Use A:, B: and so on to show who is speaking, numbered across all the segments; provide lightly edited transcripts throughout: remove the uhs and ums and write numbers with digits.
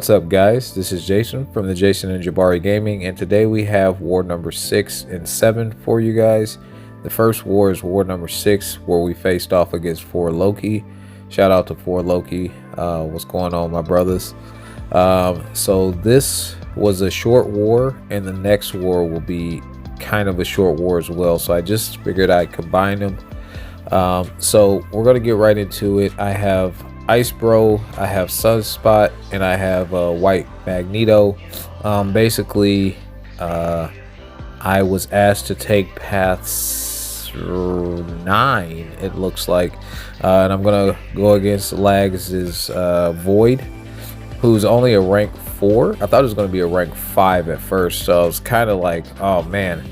A: What's up, guys? This is Jason from the Jason&Jabari Gaming, and today we have war number 6 and 7 for you guys. The first war is war number 6, where we faced off against 4 Loki. Shout out to 4 Loki. What's going on, my brothers? So this was a short war, and the next war will be kind of a short war as well. So I just figured I'd combine them. So we're gonna get right into it. I have Ice Bro, I have Sunspot, and I have White Magneto. Basically, I was asked to take paths 9, it looks like, and I'm gonna go against Lags' Void, who's only a rank 4. I thought it was gonna be a rank 5 at first, so I was kind of like, oh man.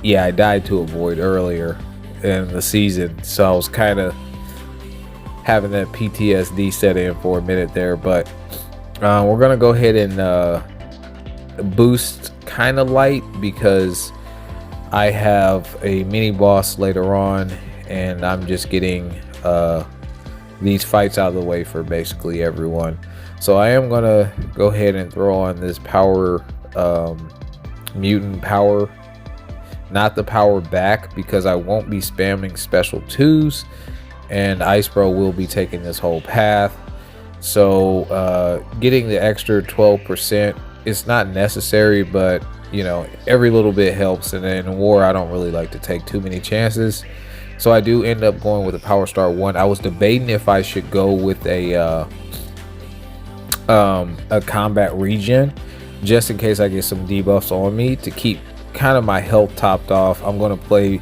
A: Yeah, I died to a Void earlier in the season, so I was kind of having that PTSD set in for a minute there, but we're gonna go ahead and boost kind of light because I have a mini boss later on, and I'm just getting these fights out of the way for basically everyone. So I am gonna go ahead and throw on this power mutant power, not the power back, because I won't be spamming special 2s, and Ice Bro will be taking this whole path. So getting the extra 12%, it's not necessary, but you know, every little bit helps, and in war I don't really like to take too many chances. So I do end up going with a power star 1. I was debating if I should go with a combat regen, just in case I get some debuffs on me to keep kind of my health topped off. I'm going to play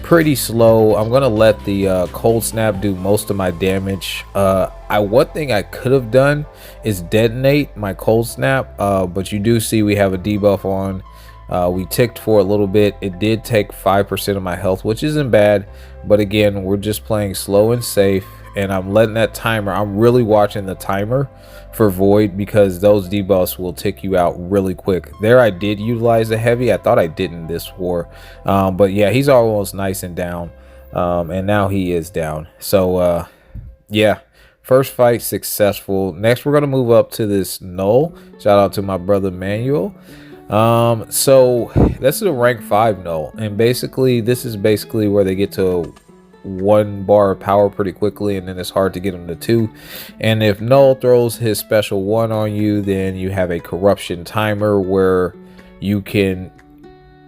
A: pretty slow. I'm going to let the cold snap do most of my damage. One thing I could have done is detonate my cold snap, but you do see we have a debuff on. We ticked for a little bit. It did take 5% of my health, which isn't bad, but again, we're just playing slow and safe, and I'm letting that timer, I'm really watching the timer for Void, because those debuffs will tick you out really quick. There I did utilize the heavy. I thought I didn't this war, but yeah, he's almost nice and down, and now he is down. So yeah, first fight successful. Next we're going to move up to this null. Shout out to my brother Manuel. So this is a rank 5 null, and basically this is basically where they get to 1 bar of power pretty quickly, and then it's hard to get them to 2. And if null throws his special 1 on you, then you have a corruption timer where you can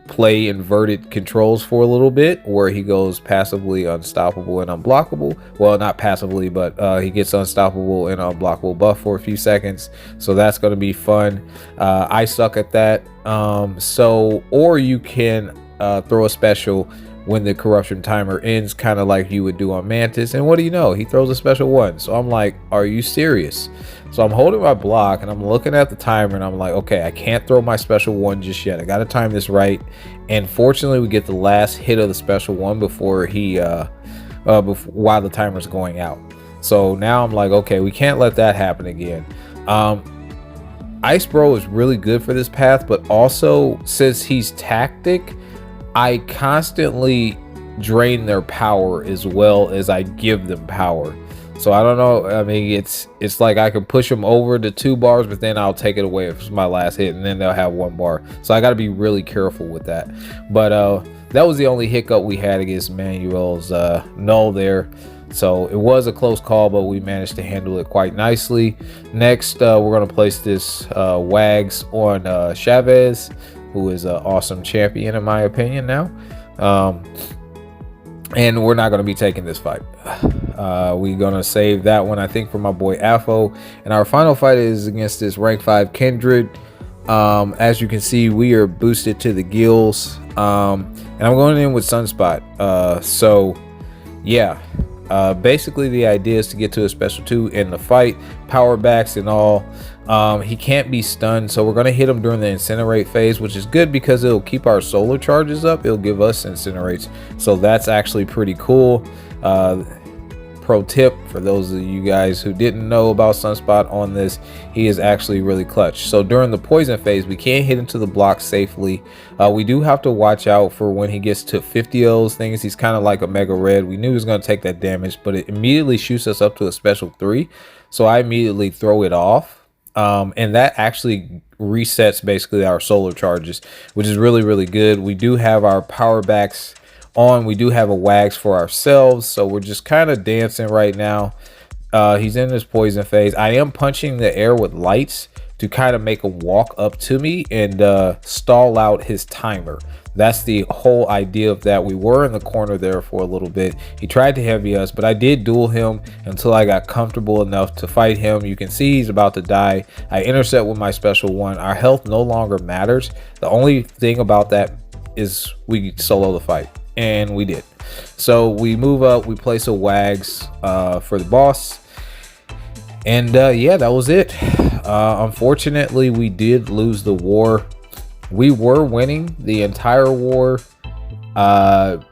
A: play inverted controls for a little bit, where he goes passively unstoppable and unblockable. Well, not passively, but he gets unstoppable and unblockable buff for a few seconds. So that's going to be fun. I suck at that. Or you can throw a special when the corruption timer ends, kind of like you would do on Mantis, and what do you know, he throws a special 1. So I'm like, are you serious? So I'm holding my block and I'm looking at the timer, and I'm like, okay, I can't throw my special 1 just yet. I gotta time this right. And fortunately we get the last hit of the special 1 before he while the timer's going out. So now I'm like, okay, we can't let that happen again. Ice Bro is really good for this path, but also since he's tactic, I constantly drain their power as well as I give them power. So I don't know, I mean, it's like I can push them over to 2 bars, but then I'll take it away if it's my last hit, and then they'll have 1 bar. So I got to be really careful with that. But that was the only hiccup we had against Manuel's null there. So it was a close call, but we managed to handle it quite nicely. Next, we're going to place this Wags on Chavez, who is an awesome champion in my opinion now. And we're not going to be taking this fight. We're going to save that one, I think, for my boy Afo. And our final fight is against this rank 5 Kindred. As you can see, we are boosted to the gills. And I'm going in with Sunspot. So yeah, basically the idea is to get to a special 2 in the fight, power backs and all. He can't be stunned, so we're going to hit him during the incinerate phase, which is good because it'll keep our solar charges up. It'll give us incinerates, so that's actually pretty cool. pro tip for those of you guys who didn't know about Sunspot on this, he is actually really clutch. So during the poison phase, we can't hit into the block safely. We do have to watch out for when he gets to 50 of those things. He's kind of like a mega red. We knew he was going to take that damage, but it immediately shoots us up to a special 3. So I immediately throw it off. And that actually resets basically our solar charges, which is really, really good. We do have our power backs on. We do have a wags for ourselves, so we're just kind of dancing right now. He's in this poison phase. I am punching the air with lights to kind of make him walk up to me and stall out his timer. That's the whole idea of that. We were in the corner there for a little bit. He tried to heavy us, but I did duel him until I got comfortable enough to fight him. You can see he's about to die. I intercept with my special 1. Our health no longer matters. The only thing about that is we solo the fight, and we did. So we move up, we place a wags for the boss, and yeah, that was it. Unfortunately, we did lose the war. We were winning the entire war, and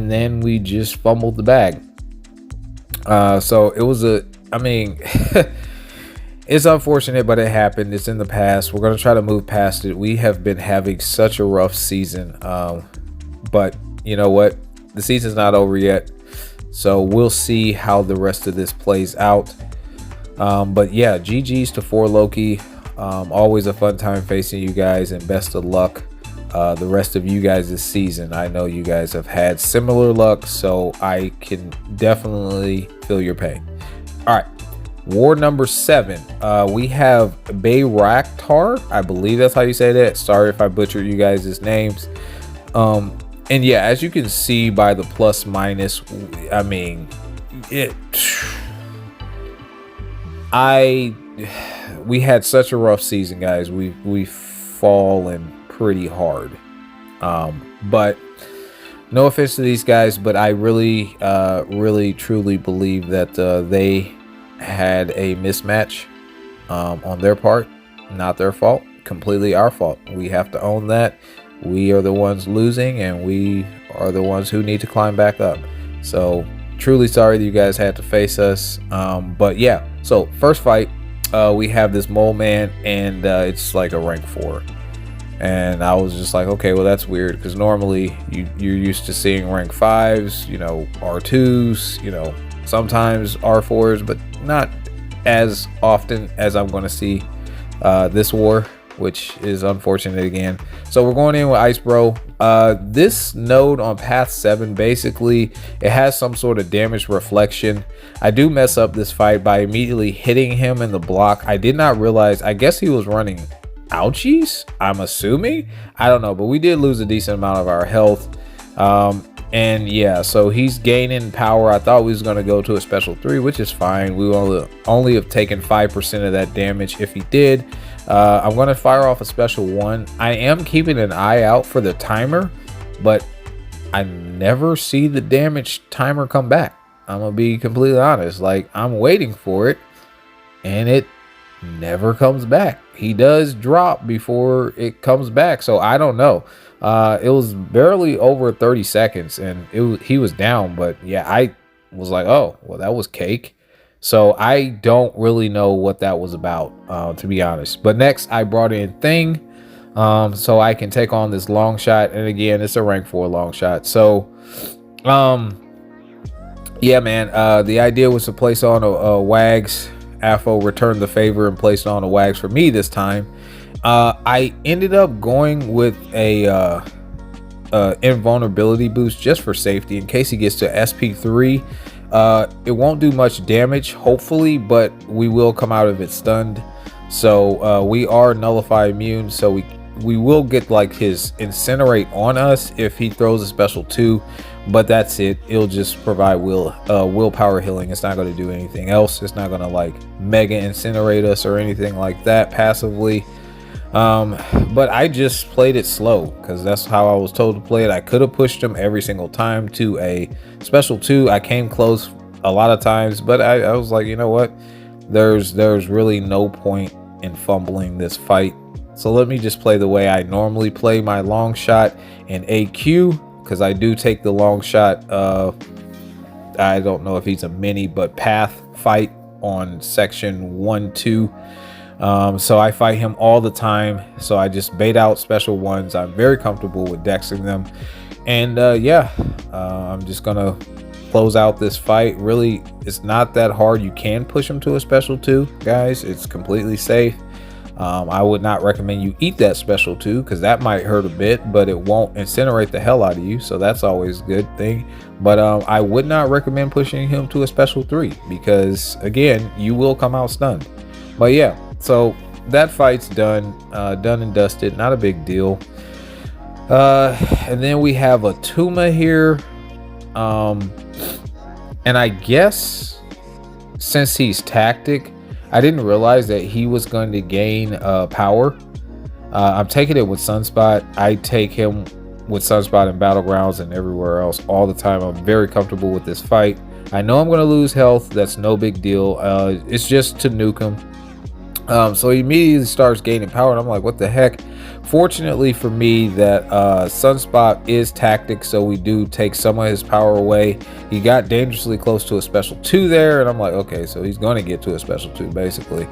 A: then we just fumbled the bag. So it was I mean, it's unfortunate, but it happened. It's in the past. We're going to try to move past it. We have been having such a rough season, but you know what? The season's not over yet, so we'll see how the rest of this plays out. But yeah, GG's to 4 Loki. Always a fun time facing you guys, and best of luck the rest of you guys this season. I know you guys have had similar luck, so I can definitely feel your pain. All right, war number 7. We have BAYRAKTAR. I believe that's how you say that. Sorry if I butchered you guys' names. And yeah, as you can see by the plus minus, I mean, we had such a rough season, guys. We've fallen pretty hard. But no offense to these guys, but I really truly believe that they had a mismatch on their part. Not their fault, completely our fault. We have to own that. We are the ones losing, and we are the ones who need to climb back up. So truly sorry that you guys had to face us. But yeah, so first fight, we have this mole man, and it's like a rank 4. And I was just like, okay, well, that's weird, because normally you're used to seeing rank 5s, you know, R2s, you know, sometimes R4s, but not as often as I'm going to see this war, which is unfortunate again. So we're going in with Ice Bro. This node on path 7, basically it has some sort of damage reflection. I do mess up this fight by immediately hitting him in the block. I did not realize, I guess he was running ouchies, I'm assuming. I don't know, but we did lose a decent amount of our health. And yeah, so he's gaining power. I thought we was going to go to a special 3, which is fine. We will only have taken 5% of that damage if he did. I'm going to fire off a special 1. I am keeping an eye out for the timer, but I never see the damage timer come back. I'm going to be completely honest. Like, I'm waiting for it, and it never comes back. He does drop before it comes back, so I don't know. It was barely over 30 seconds, and he was down. But yeah, I was like, oh, well, that was cake. So I don't really know what that was about, to be honest. But next, I brought in Thing, so I can take on this long shot. And again, it's a rank 4 long shot. So, yeah, man, the idea was to place on a Wags. AFO returned the favor and placed on a Wags for me this time. I ended up going with a invulnerability boost just for safety in case he gets to SP3. It won't do much damage, hopefully, but we will come out of it stunned. So we are nullify immune, so we will get like his incinerate on us if he throws a special 2, but that's it. It'll just provide willpower healing. It's not going to do anything else. It's not going to like mega incinerate us or anything like that passively. But I just played it slow because that's how I was told to play it. I could have pushed him every single time to a special 2. I came close a lot of times, but I was like, you know what, there's really no point in fumbling this fight, so let me just play the way I normally play my long shot in AQ, because I do take the long shot I don't know if he's a mini, but path fight on section 1-2. So I fight him all the time. So I just bait out special ones. I'm very comfortable with dexing them. And yeah, I'm just gonna close out this fight. Really, it's not that hard. You can push him to a special 2, guys. It's completely safe. I would not recommend you eat that special 2 because that might hurt a bit, but it won't incinerate the hell out of you, so that's always a good thing. But I would not recommend pushing him to a special 3 because again, you will come out stunned. But yeah, so that fight's done, done and dusted. Not a big deal. And then we have a Tuma here, and I guess since he's tactic, I didn't realize that he was going to gain power. I'm taking it with Sunspot. I take him with Sunspot in Battlegrounds and everywhere else all the time. I'm very comfortable with this fight. I know I'm going to lose health. That's no big deal. It's just to nuke him. So he immediately starts gaining power, and I'm like, what the heck? Fortunately for me, that Sunspot is tactic, so we do take some of his power away. He got dangerously close to a special 2 there, and I'm like, okay, so he's going to get to a special 2 basically.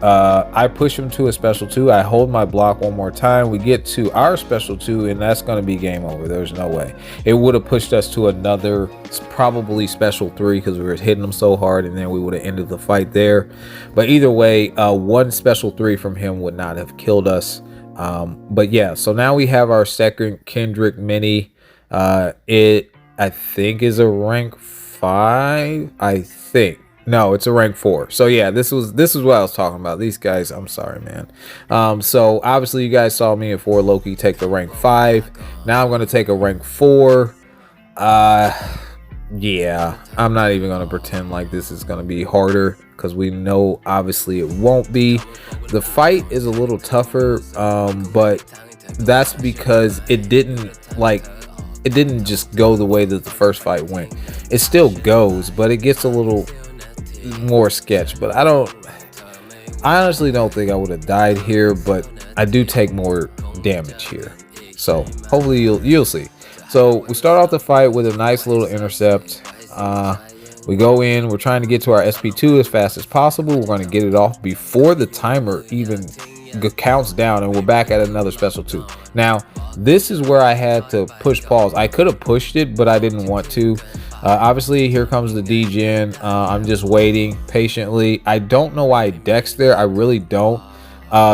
A: I push him to a special 2. I hold my block one more time. We get to our special 2, and that's going to be game over. There's no way. It would have pushed us to another probably special 3 because we were hitting him so hard, and then we would have ended the fight there. But either way, one special 3 from him would not have killed us. But yeah, so now we have our second Kindred mini. It I think is a rank 5. I think. No, it's a rank 4. So yeah, this is what I was talking about. These guys, I'm sorry, man. So obviously you guys saw me at 4 Loki take the rank 5. Now I'm going to take a rank 4. Yeah, I'm not even going to pretend like this is going to be harder because we know obviously it won't be. The fight is a little tougher, but that's because it didn't just go the way that the first fight went. It still goes, but it gets a little more sketch. But I honestly don't think I would have died here, but I do take more damage here, so hopefully you'll see. So we start off the fight with a nice little intercept. We go in, we're trying to get to our SP2 as fast as possible. We're going to get it off before the timer even counts down, and we're back at another special 2. Now this is where I had to push pause. I could have pushed it, but I didn't want to. Obviously here comes the degen. I'm just waiting patiently. I don't know why I dexed there. I really don't.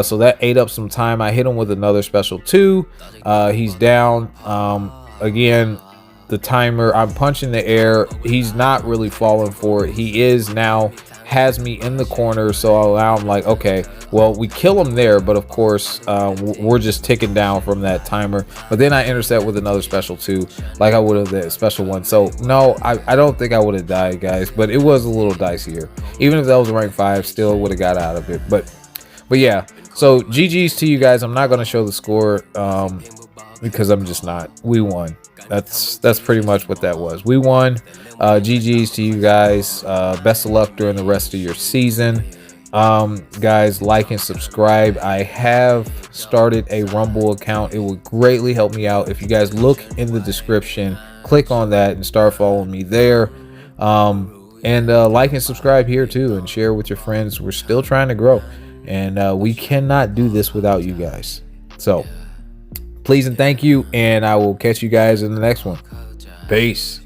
A: So that ate up some time. I hit him with another special 2. He's down. Again, the timer, I'm punching the air. He's not really falling for it. He is now, has me in the corner, so now I'm like, okay, well, we kill him there, but of course we're just ticking down from that timer. But then I intercept with another special 2 like I would have the special 1. So no, I don't think I would have died, guys, but it was a little dicier. Even if that was a rank 5, still would have got out of it. But yeah, so GG's to you guys. I'm not going to show the score because I'm just not. We won. That's pretty much what that was. We won. GG's to you guys. Best of luck during the rest of your season. Guys, like and subscribe. I have started a Rumble account. It would greatly help me out if you guys look in the description, click on that and start following me there. And like and subscribe here too, and share with your friends. We're still trying to grow, and we cannot do this without you guys. So please and thank you, and I will catch you guys in the next one. Peace.